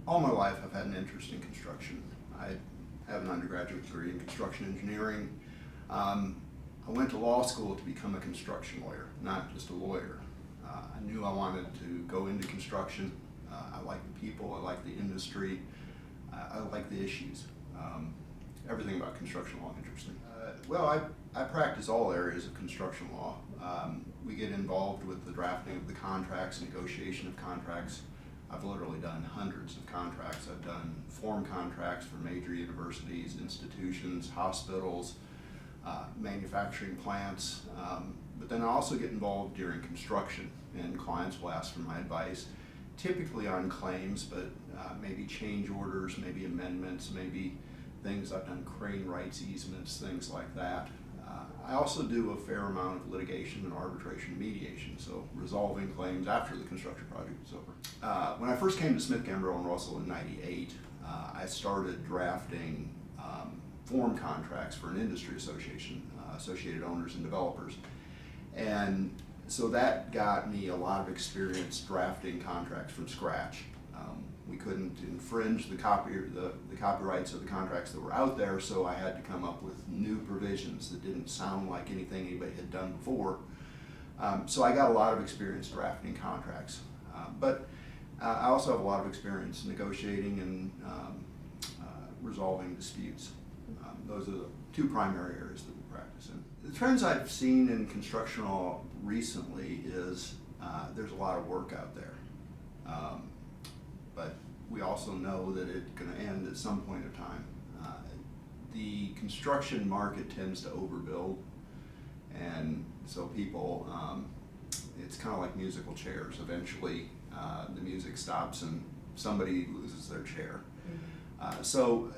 All my life I've had an interest in construction. I have an undergraduate degree in construction engineering. I went to law school to become a construction lawyer, not just a lawyer. I knew I wanted to go into construction. I like the people, I like the industry, I like the issues. Everything about construction law interests me. I practice all areas of construction law. We get involved with the drafting of the contracts, negotiation of contracts. I've literally done hundreds of contracts. I've done form contracts for major universities, institutions, hospitals, manufacturing plants, but then I also get involved during construction, and clients will ask for my advice, typically on claims, but maybe change orders, maybe amendments, maybe things. I've done crane rights easements, things like that. I also do a fair amount of litigation and arbitration mediation, so resolving claims after the construction project is over. When I first came to Smith, Gambrell, and Russell in '98, I started drafting form contracts for an industry association, Associated Owners and Developers. And so that got me a lot of experience drafting contracts from scratch. We couldn't infringe the copyrights of the contracts that were out there, so I had to come up with new provisions that didn't sound like anything anybody had done before. So I got a lot of experience drafting contracts. But I also have a lot of experience negotiating and resolving disputes. Those are the two primary areas that we practice in. The trends I've seen in construction law recently is there's a lot of work out there. But we also know that it's going to end at some point in time. The construction market tends to overbuild, and so people, it's kind of like musical chairs. Eventually the music stops and somebody loses their chair. So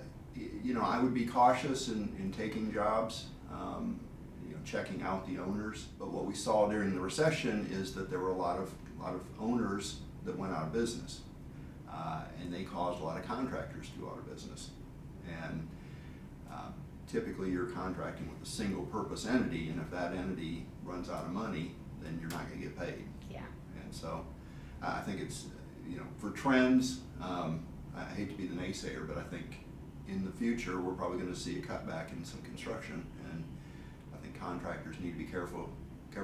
I would be cautious in taking jobs, checking out the owners. But what we saw during the recession is that there were a lot of owners that went out of business. And they caused a lot of contractors to go out of business. And typically you're contracting with a single purpose entity, and if that entity runs out of money, then you're not going to get paid. Yeah. And so I think it's, for trends, I hate to be the naysayer, but I think in the future we're probably going to see a cutback in some construction, and I think contractors need to be careful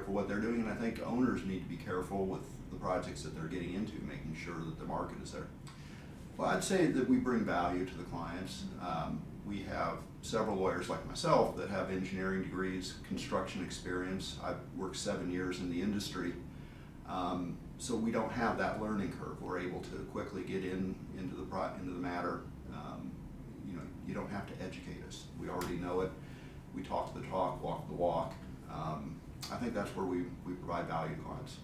what they're doing, and I think owners need to be careful with the projects that they're getting into, making sure that the market is there. Well, I'd say that we bring value to the clients. We have several lawyers like myself that have engineering degrees, construction experience. I've worked 7 years in the industry, so we don't have that learning curve. We're able to quickly get into the matter. You don't have to educate us. We already know it. We talk the talk, walk the walk. I think that's where we provide value to clients.